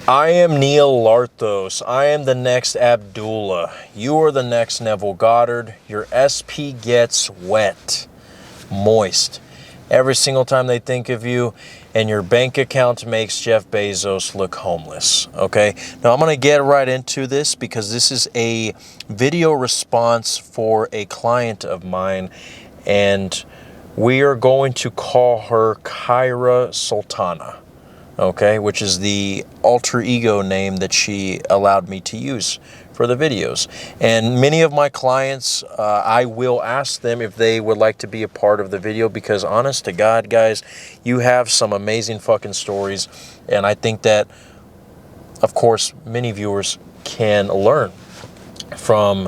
I am Neil Larthos. I am the next Abdullah. You are the next Neville Goddard. Your SP gets wet, moist, every single time they think of you, and your bank account makes Jeff Bezos look homeless. Okay? Now I'm going to get right into this because this is a video response for a client of mine, and we are going to call her Kyra Sultana. Okay, which is the alter ego name that she allowed me to use for the videos. And many of my clients, I will ask them if they would like to be a part of the video, because honest to God, guys, you have some amazing fucking stories. And I think that, of course, many viewers can learn from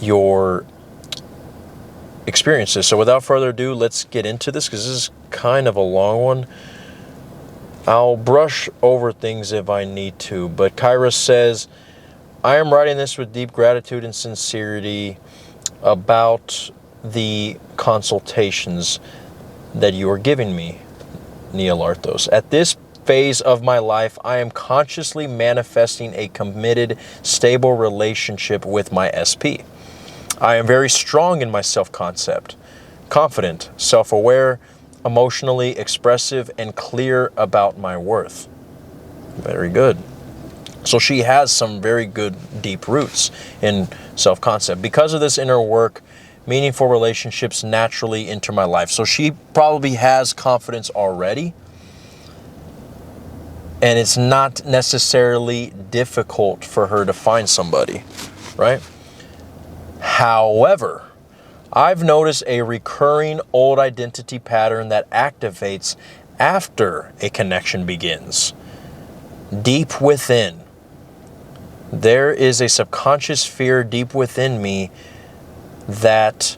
your experiences. So without further ado, let's get into this, because this is kind of a long one. I'll brush over things if I need to, but Kyra says, I am writing this with deep gratitude and sincerity about the consultations that you are giving me, Neil Larthos. At this phase of my life, I am consciously manifesting a committed, stable relationship with my SP. I am very strong in my self-concept, confident, self-aware, emotionally expressive, and clear about my worth. Very good. So she has some very good deep roots in self-concept. Because of this inner work, meaningful relationships naturally enter my life. So she probably has confidence already, and it's not necessarily difficult for her to find somebody, right? However, I've noticed a recurring old identity pattern that activates after a connection begins. Deep within, there is a subconscious fear deep within me that,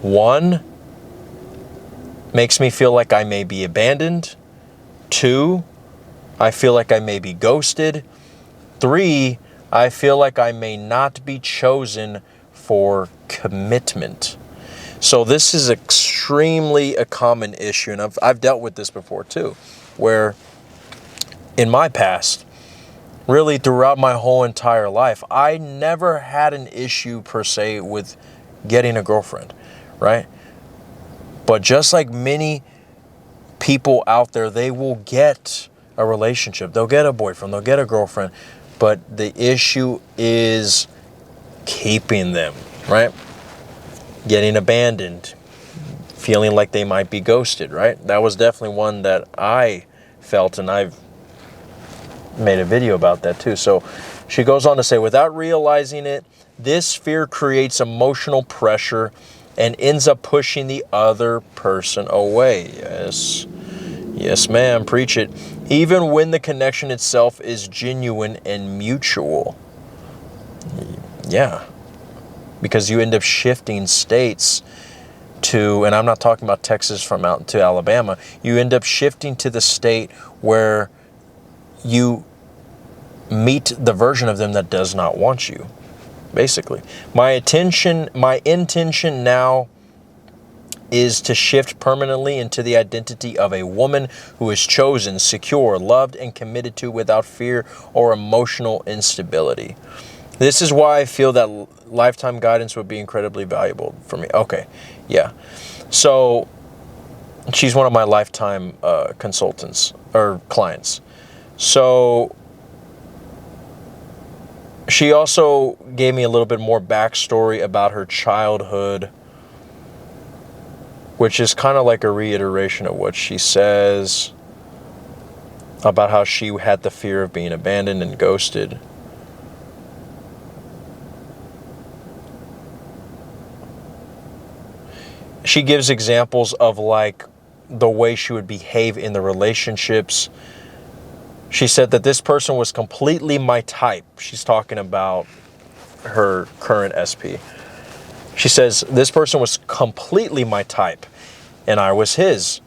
one, makes me feel like I may be abandoned. Two, I feel like I may be ghosted. Three, I feel like I may not be chosen for commitment. So this is extremely a common issue, and I've dealt with this before too, where in my past, really throughout my whole entire life, I never had an issue per se with getting a girlfriend, right? But just like many people out there, they will get a relationship, they'll get a boyfriend, they'll get a girlfriend, but the issue is keeping them, right? Getting abandoned, feeling like they might be ghosted, right? That was definitely one that I felt, and I've made a video about that too. So she goes on to say, without realizing it, this fear creates emotional pressure and ends up pushing the other person away. Yes, ma'am, preach it. Even when the connection itself is genuine and mutual. Yeah. Because you end up shifting states to, and I'm not talking about Texas from out to Alabama, you end up shifting to the state where you meet the version of them that does not want you, basically. My intention now is to shift permanently into the identity of a woman who is chosen, secure, loved, and committed to without fear or emotional instability. This is why I feel that lifetime guidance would be incredibly valuable for me. Okay, yeah. So she's one of my lifetime consultants or clients. So she also gave me a little bit more backstory about her childhood, which is kind of like a reiteration of what she says about how she had the fear of being abandoned and ghosted. She gives examples of like the way she would behave in the relationships. She said that this person was completely my type. She's talking about her current SP. She says, this person was completely my type, and I was his.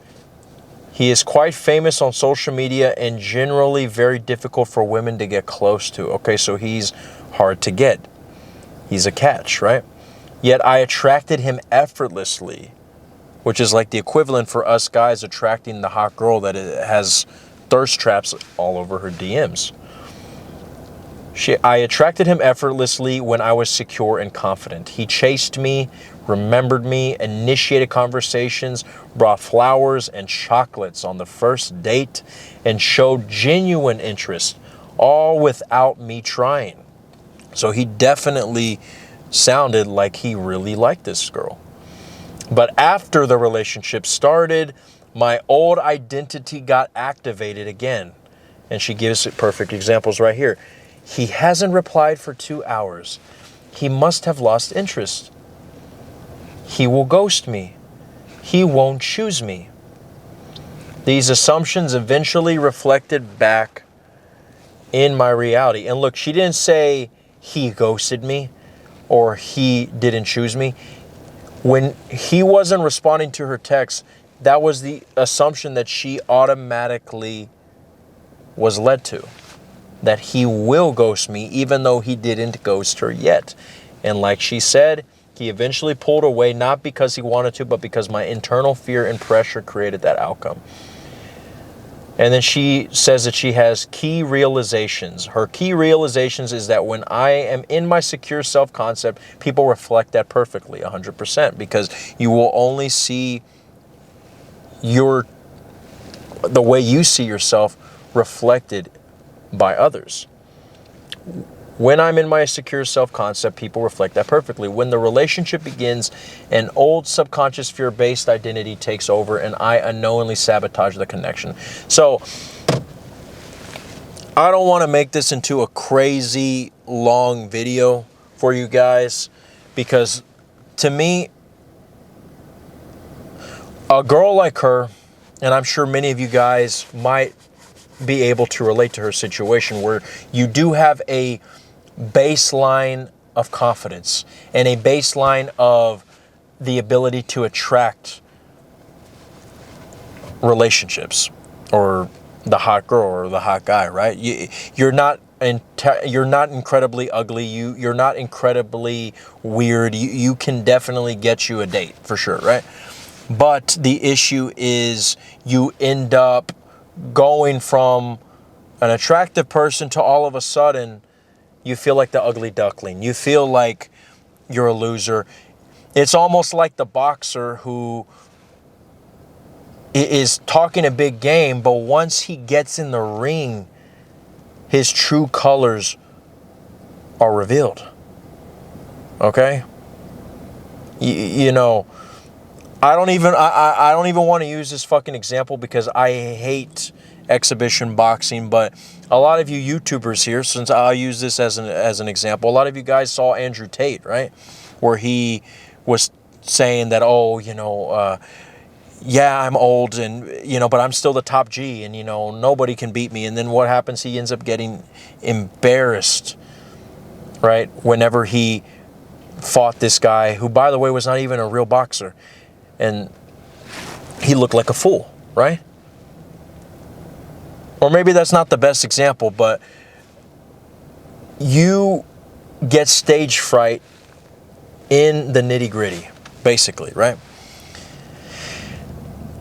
He is quite famous on social media and generally very difficult for women to get close to. Okay, so he's hard to get. He's a catch, right? Yet I attracted him effortlessly, which is like the equivalent for us guys attracting the hot girl that has thirst traps all over her DMs. I attracted him effortlessly when I was secure and confident. He chased me, remembered me, initiated conversations, brought flowers and chocolates on the first date, and showed genuine interest, all without me trying. So he definitely sounded like he really liked this girl. But after the relationship started, my old identity got activated again. And she gives perfect examples right here. He hasn't replied for 2 hours. He must have lost interest. He will ghost me. He won't choose me. These assumptions eventually reflected back in my reality. And look, she didn't say he ghosted me or he didn't choose me. When he wasn't responding to her text, that was the assumption that she automatically was led to. That he will ghost me even though he didn't ghost her yet. And like she said, he eventually pulled away, not because he wanted to, but because my internal fear and pressure created that outcome. And then she says that she has key realizations. Her key realizations is that when I am in my secure self-concept, people reflect that perfectly, 100%, because you will only see the way you see yourself reflected by others. When I'm in my secure self-concept, people reflect that perfectly. When the relationship begins, an old subconscious fear-based identity takes over and I unknowingly sabotage the connection. So I don't want to make this into a crazy long video for you guys, because to me, a girl like her, and I'm sure many of you guys might be able to relate to her situation, where you do have a baseline of confidence and a baseline of the ability to attract relationships, or the hot girl or the hot guy, right? You're not incredibly ugly. You're not incredibly weird. You can definitely get you a date for sure, right? But the issue is you end up going from an attractive person to all of a sudden you feel like the ugly duckling. You feel like you're a loser. It's almost like the boxer who is talking a big game, but once he gets in the ring, his true colors are revealed. Okay? You know, I don't even want to use this fucking example because I hate exhibition boxing, but a lot of you YouTubers here, since I'll use this as an example, a lot of you guys saw Andrew Tate, right? Where he was saying that, oh, yeah, I'm old and, but I'm still the top G and, nobody can beat me. And then what happens? He ends up getting embarrassed, right? Whenever he fought this guy who, by the way, was not even a real boxer. And he looked like a fool, right? Or maybe that's not the best example, but you get stage fright in the nitty-gritty, basically, right?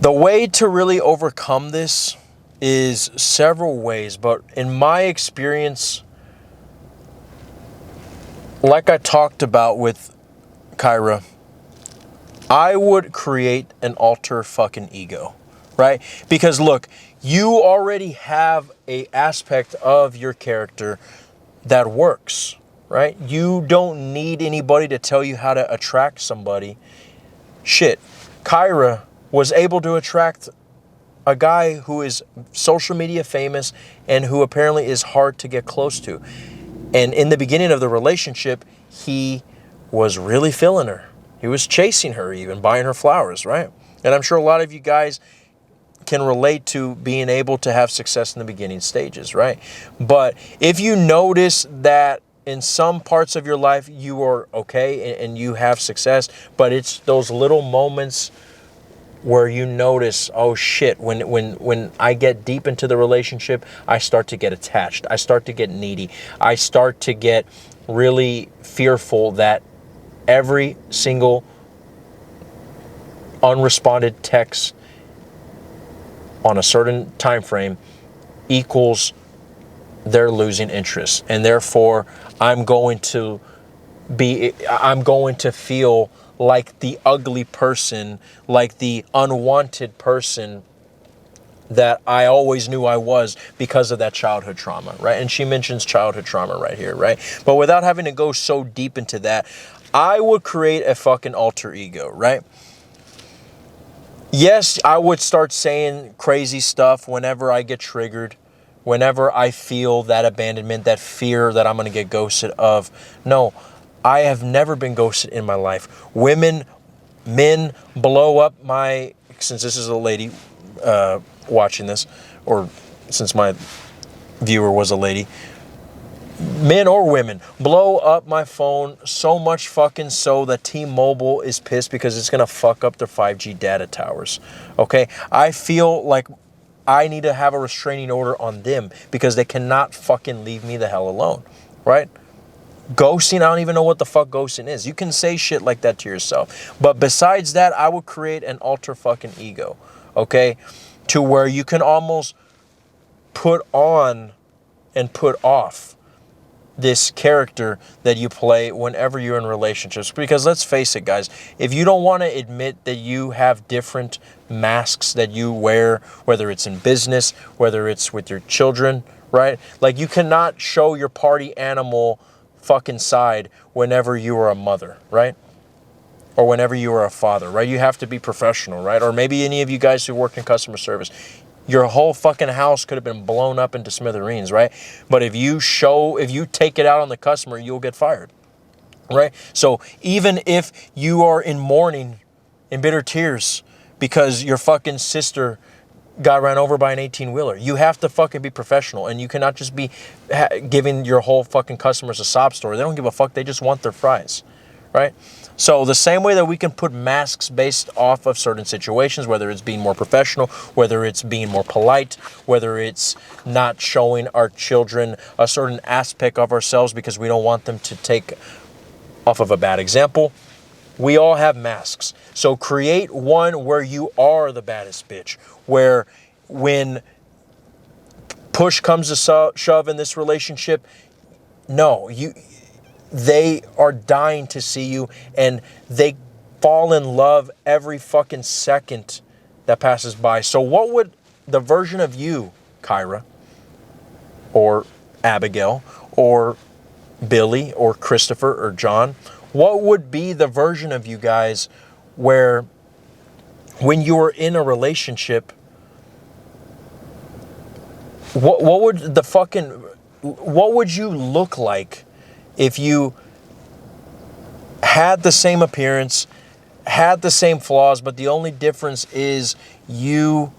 The way to really overcome this is several ways, but in my experience, like I talked about with Kyra, I would create an alter fucking ego, right? Because look, you already have an aspect of your character that works, right? You don't need anybody to tell you how to attract somebody. Shit, Kyra was able to attract a guy who is social media famous and who apparently is hard to get close to. And in the beginning of the relationship, he was really feeling her. He was chasing her, even buying her flowers, right? And I'm sure a lot of you guys can relate to being able to have success in the beginning stages, right? But if you notice that in some parts of your life you are okay and you have success, but it's those little moments where you notice, oh shit, when I get deep into the relationship, I start to get attached. I start to get needy. I start to get really fearful that every single unresponded text on a certain time frame equals they're losing interest. And therefore, I'm going to feel like the ugly person, like the unwanted person that I always knew I was because of that childhood trauma, right? And she mentions childhood trauma right here, right? But without having to go so deep into that, I would create a fucking alter ego, right? Yes, I would start saying crazy stuff whenever I get triggered, whenever I feel that abandonment, that fear that I'm going to get ghosted of. No, I have never been ghosted in my life. Men blow up my, since this is a lady watching this, or since my viewer was a lady, men or women blow up my phone so much fucking so that T-Mobile is pissed because it's going to fuck up their 5G data towers. Okay? I feel like I need to have a restraining order on them because they cannot fucking leave me the hell alone. Right? Ghosting, I don't even know what the fuck ghosting is. You can say shit like that to yourself. But besides that, I would create an alter fucking ego. Okay? To where you can almost put on and put off this character that you play whenever you're in relationships. Because let's face it, guys, if you don't want to admit that you have different masks that you wear, whether it's in business, whether it's with your children, right? Like, you cannot show your party animal fucking side whenever you are a mother, right? Or whenever you are a father, right? You have to be professional, right? Or maybe any of you guys who work in customer service, your whole fucking house could have been blown up into smithereens, right? But if you take it out on the customer, you'll get fired, right? So even if you are in mourning, in bitter tears, because your fucking sister got ran over by an 18-wheeler, you have to fucking be professional, and you cannot just be giving your whole fucking customers a sob story. They don't give a fuck. They just want their fries, right? So the same way that we can put masks based off of certain situations, whether it's being more professional, whether it's being more polite, whether it's not showing our children a certain aspect of ourselves because we don't want them to take off of a bad example, we all have masks. So create one where you are the baddest bitch, where when push comes to shove in this relationship, no, they are dying to see you, and they fall in love every fucking second that passes by. So what would the version of you, Kyra, or Abigail, or Billy, or Christopher, or John, what would be the version of you guys where when you were in a relationship, what would you look like if you had the same appearance, had the same flaws, but the only difference is you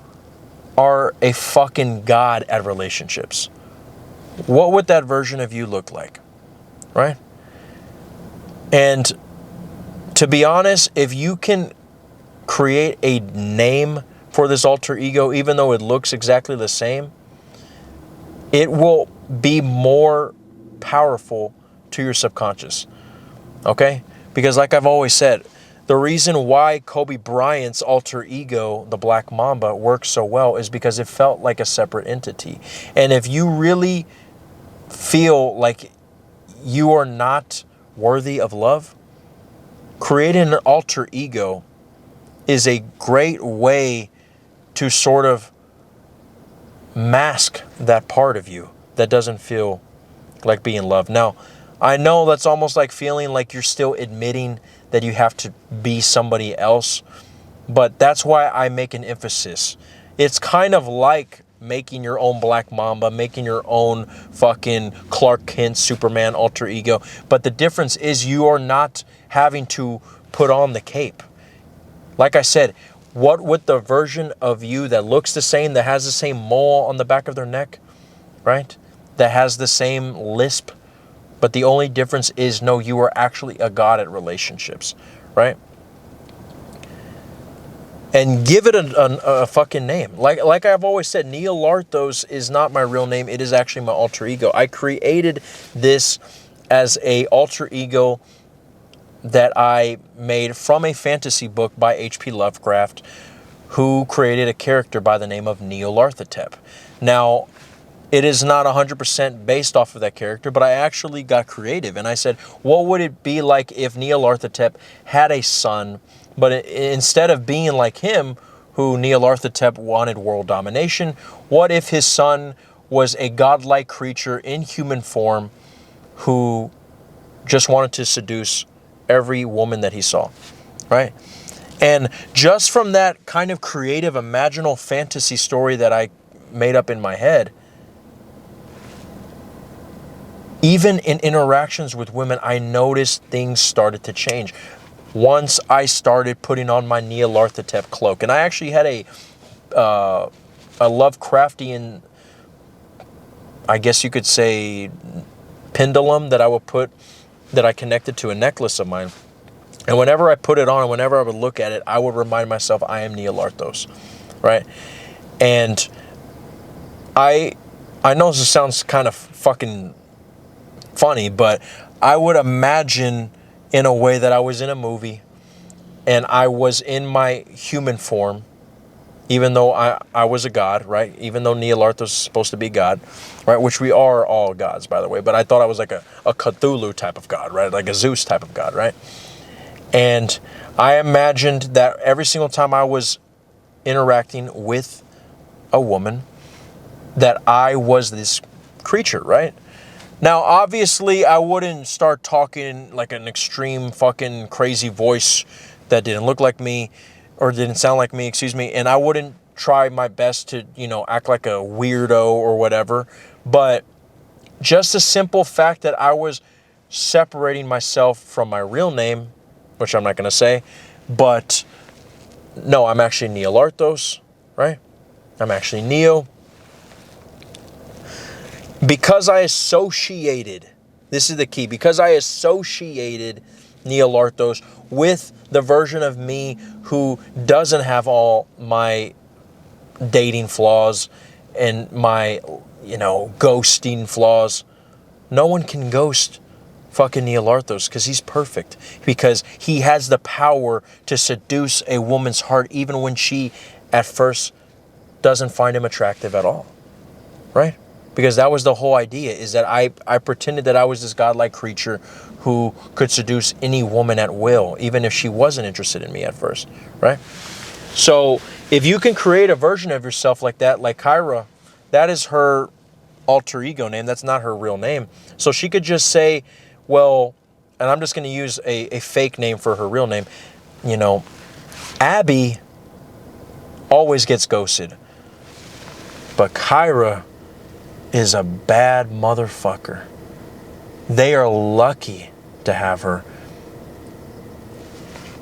are a fucking god at relationships? What would that version of you look like, right? And to be honest, if you can create a name for this alter ego, even though it looks exactly the same, it will be more powerful to your subconscious, okay? Because like I've always said, the reason why Kobe Bryant's alter ego, the Black Mamba, works so well is because it felt like a separate entity. And if you really feel like you are not worthy of love, creating an alter ego is a great way to sort of mask that part of you that doesn't feel like being loved. Now, I know that's almost like feeling like you're still admitting that you have to be somebody else, but that's why I make an emphasis. It's kind of like making your own Black Mamba, making your own fucking Clark Kent, Superman alter ego, but the difference is you are not having to put on the cape. Like I said, what would the version of you that looks the same, that has the same mole on the back of their neck, right? That has the same lisp, but the only difference is, no, you are actually a god at relationships, right? And give it a fucking name. Like I've always said, Neil Larthos is not my real name. It is actually my alter ego. I created this as a alter ego that I made from a fantasy book by H.P. Lovecraft, who created a character by the name of Neil Larthotep. Now, it is not 100% based off of that character, but I actually got creative. And I said, what would it be like if Nyarlathotep had a son, but instead of being like him, who Nyarlathotep wanted world domination, what if his son was a godlike creature in human form who just wanted to seduce every woman that he saw, right? And just from that kind of creative, imaginal fantasy story that I made up in my head, even in interactions with women, I noticed things started to change. Once I started putting on my Nyarlathotep cloak, and I actually had a Lovecraftian, I guess you could say, pendulum that I would put, that I connected to a necklace of mine. And whenever I put it on, and whenever I would look at it, I would remind myself I am Nyarlathotep, right? And I know this sounds kind of fucking funny, but I would imagine in a way that I was in a movie and I was in my human form, even though I was a god, right? Even though Nyarlathotep is supposed to be God, right? Which we are all gods, by the way. But I thought I was like a Cthulhu type of god, right? Like a Zeus type of god, right? And I imagined that every single time I was interacting with a woman, that I was this creature, right? Now, obviously, I wouldn't start talking like an extreme fucking crazy voice that didn't look like me or didn't sound like me, excuse me. And I wouldn't try my best to, act like a weirdo or whatever. But just the simple fact that I was separating myself from my real name, which I'm not going to say, but no, I'm actually Nyarlathotep, right? I'm actually Neo. Because I associated, this is the key, because I associated Nyarlathotep with the version of me who doesn't have all my dating flaws and my, ghosting flaws. No one can ghost fucking Nyarlathotep because he's perfect. Because he has the power to seduce a woman's heart even when she at first doesn't find him attractive at all, right? Because that was the whole idea, is that I pretended that I was this godlike creature who could seduce any woman at will, even if she wasn't interested in me at first, right? So if you can create a version of yourself like that, like Kyra, that is her alter ego name. That's not her real name. So she could just say, well, and I'm just going to use a fake name for her real name. Abby always gets ghosted. But Kyra is a bad motherfucker. They are lucky to have her.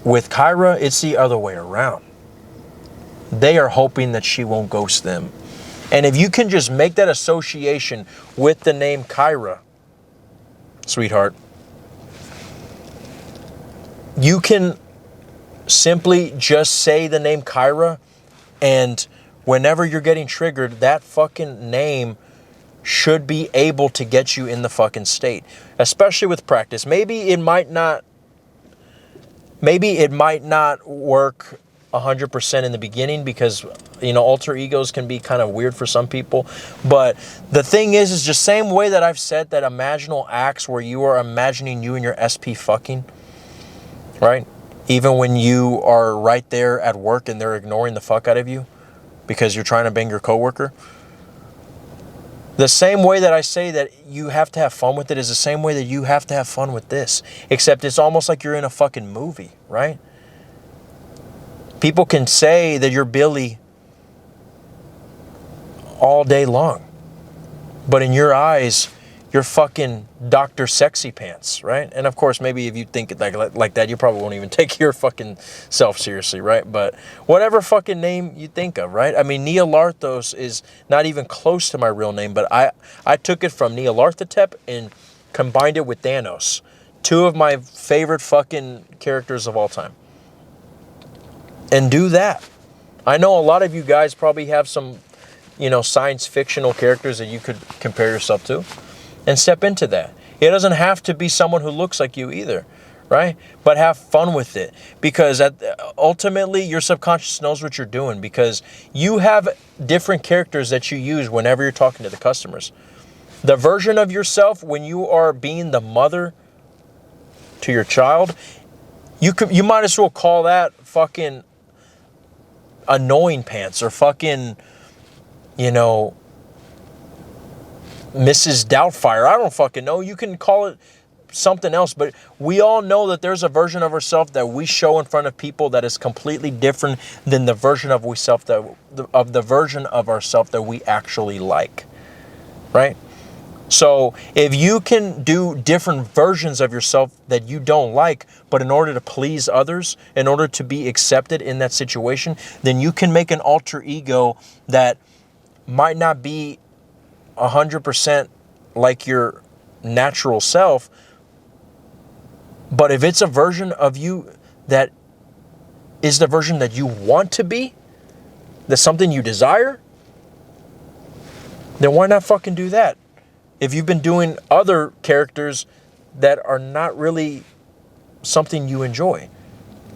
With Kyra, it's the other way around. They are hoping that she won't ghost them. And if you can just make that association with the name Kyra, sweetheart, you can simply just say the name Kyra, and whenever you're getting triggered, that fucking name should be able to get you in the fucking state, especially with practice. Maybe it might not work 100% in the beginning because, alter egos can be kind of weird for some people. But the thing is just same way that I've said that imaginal acts where you are imagining you and your SP fucking, right? Even when you are right there at work and they're ignoring the fuck out of you because you're trying to bang your coworker. The same way that I say that you have to have fun with it is the same way that you have to have fun with this. Except it's almost like you're in a fucking movie, right? People can say that you're Billy all day long. But in your eyes, you're fucking Dr. Sexy Pants, right? And of course, maybe if you think it like that, you probably won't even take your fucking self seriously, right? But whatever fucking name you think of, right? I mean, Nyarlathotep is not even close to my real name, but I took it from Nyarlathotep and combined it with Thanos. Two of my favorite fucking characters of all time. And do that. I know a lot of you guys probably have some, science fictional characters that you could compare yourself to. And step into that. It doesn't have to be someone who looks like you either, right? But have fun with it, because ultimately your subconscious knows what you're doing, because you have different characters that you use whenever you're talking to the customers. The version of yourself when you are being the mother to your child, you might as well call that fucking annoying pants, or fucking, you know, Mrs. Doubtfire. I don't fucking know. You can call it something else, but we all know that there's a version of ourselves that we show in front of people that is completely different than the version of the version of ourselves that we actually like, right? So if you can do different versions of yourself that you don't like, but in order to please others, in order to be accepted in that situation, then you can make an alter ego that might not be 100% like your natural self. But if it's a version of you that is the version that you want to be, that's something you desire, then why not fucking do that? If you've been doing other characters that are not really something you enjoy,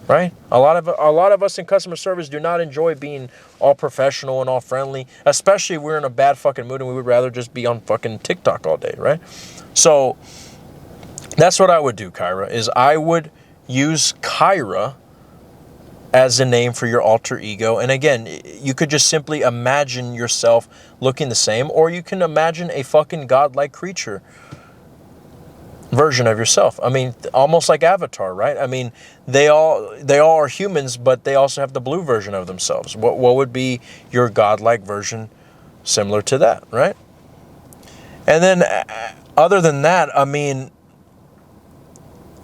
right? A lot of us in customer service do not enjoy being all professional and all friendly, especially if we're in a bad fucking mood and we would rather just be on fucking TikTok all day, right? So that's what I would do, Kyra, is I would use Kyra as a name for your alter ego. And again, you could just simply imagine yourself looking the same, or you can imagine a fucking godlike creature version of yourself. I mean, almost like Avatar, right? I mean, they all are humans, but they also have the blue version of themselves. What would be your godlike version similar to that, right? And then other than that, I mean,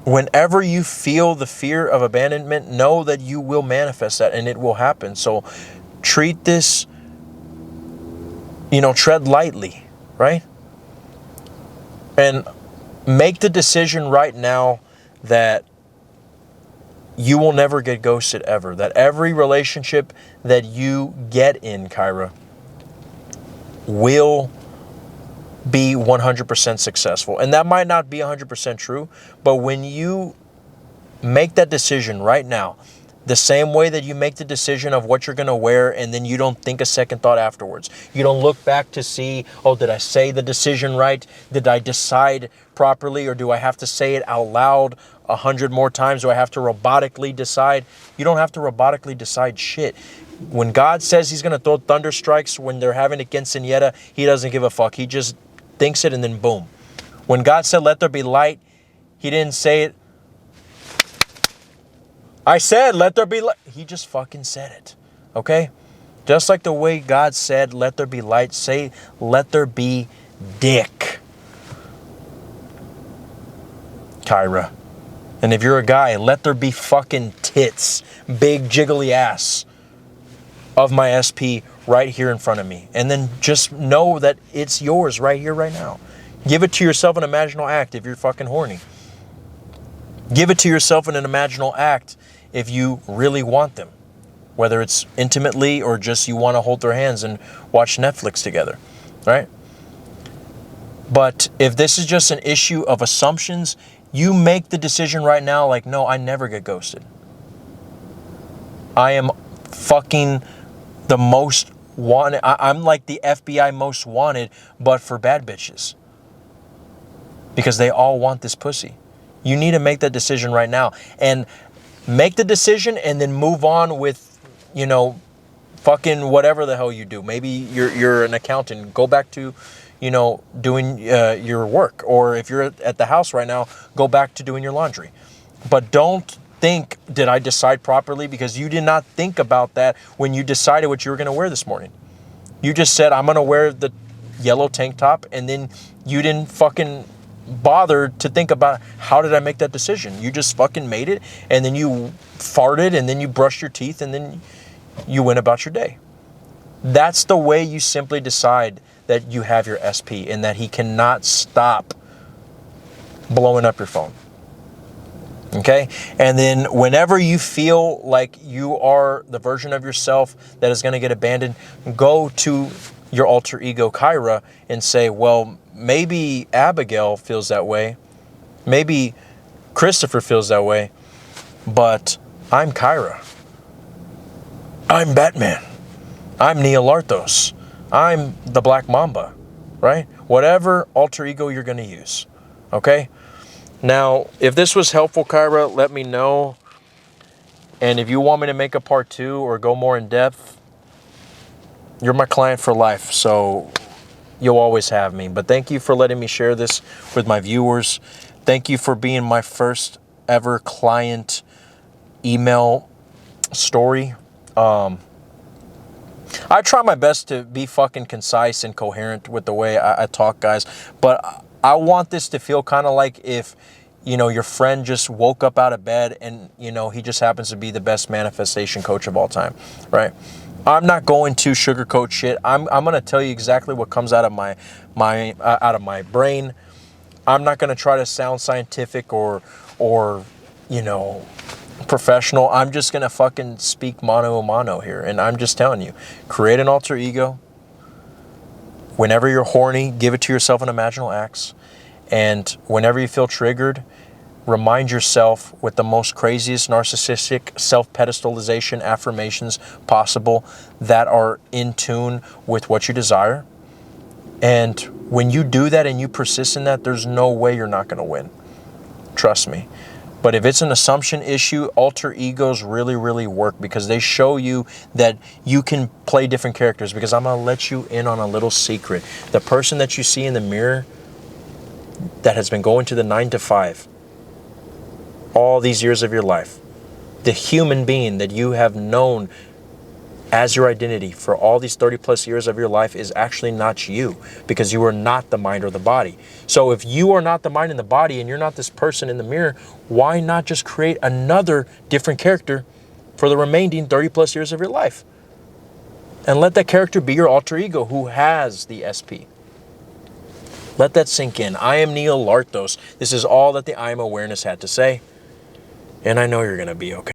whenever you feel the fear of abandonment, know that you will manifest that and it will happen. So treat this, tread lightly, right? And make the decision right now that you will never get ghosted ever. That every relationship that you get in, Kyra, will be 100% successful. And that might not be 100% true, but when you make that decision right now, the same way that you make the decision of what you're going to wear and then you don't think a second thought afterwards. You don't look back to see, oh, did I say the decision right? Did I decide properly? Or do I have to say it out loud 100 more times? Do I have to robotically decide? You don't have to robotically decide shit. When God says he's going to throw thunder strikes when they're having it against Quiniela, he doesn't give a fuck. He just thinks it and then boom. When God said, let there be light, he didn't say it. I said, let there be light. He just fucking said it. Okay? Just like the way God said, let there be light, say, let there be dick. Kyra. And if you're a guy, let there be fucking tits. Big jiggly ass of my SP right here in front of me. And then just know that it's yours right here, right now. Give it to yourself in an imaginal act if you're fucking horny. Give it to yourself in an imaginal act if you really want them. Whether it's intimately or just you want to hold their hands and watch Netflix together, right? But if this is just an issue of assumptions, you make the decision right now like, no, I never get ghosted. I am fucking the most wanted. I'm like the FBI most wanted, but for bad bitches. Because they all want this pussy. You need to make that decision right now. And make the decision and then move on with, fucking whatever the hell you do. Maybe you're an accountant. Go back to, doing your work. Or if you're at the house right now, go back to doing your laundry. But don't think, did I decide properly? Because you did not think about that when you decided what you were going to wear this morning. You just said, I'm going to wear the yellow tank top. And then you didn't fucking bother to think about how did I make that decision. You just fucking made it. And then you farted and then you brushed your teeth and then you went about your day. That's the way you simply decide that you have your SP and that he cannot stop blowing up your phone. Okay? And then whenever you feel like you are the version of yourself that is going to get abandoned, go to your alter ego, Kyra, and say, well, maybe Abigail feels that way. Maybe Christopher feels that way. But I'm Kyra. I'm Batman. I'm Neil Arthos. I'm the Black Mamba, right? Whatever alter ego you're going to use, okay? Now, if this was helpful, Kyra, let me know. And if you want me to make a part 2 or go more in depth, you're my client for life, so you'll always have me. But thank you for letting me share this with my viewers. Thank you for being my first ever client email story. I try my best to be fucking concise and coherent with the way I talk, guys. But I want this to feel kind of like if, you know, your friend just woke up out of bed and, you know, he just happens to be the best manifestation coach of all time, right? I'm not going to sugarcoat shit. I'm going to tell you exactly what comes out of my brain. I'm not going to try to sound scientific or, you know, professional. I'm just going to fucking speak mano a mano here. And I'm just telling you, create an alter ego. Whenever you're horny, give it to yourself in imaginal acts. And whenever you feel triggered, remind yourself with the most craziest narcissistic self-pedestalization affirmations possible that are in tune with what you desire. And when you do that and you persist in that, there's no way you're not going to win. Trust me. But if it's an assumption issue, alter egos really, really work because they show you that you can play different characters. Because I'm going to let you in on a little secret. The person that you see in the mirror that has been going to the 9 to 5 all these years of your life, the human being that you have known as your identity for all these 30 plus years of your life is actually not you, because you are not the mind or the body. So if you are not the mind and the body and you're not this person in the mirror, why not just create another different character for the remaining 30 plus years of your life? And let that character be your alter ego who has the SP. Let that sink in. I am Neil Lartos. This is all that the I Am Awareness had to say. And I know you're going to be okay.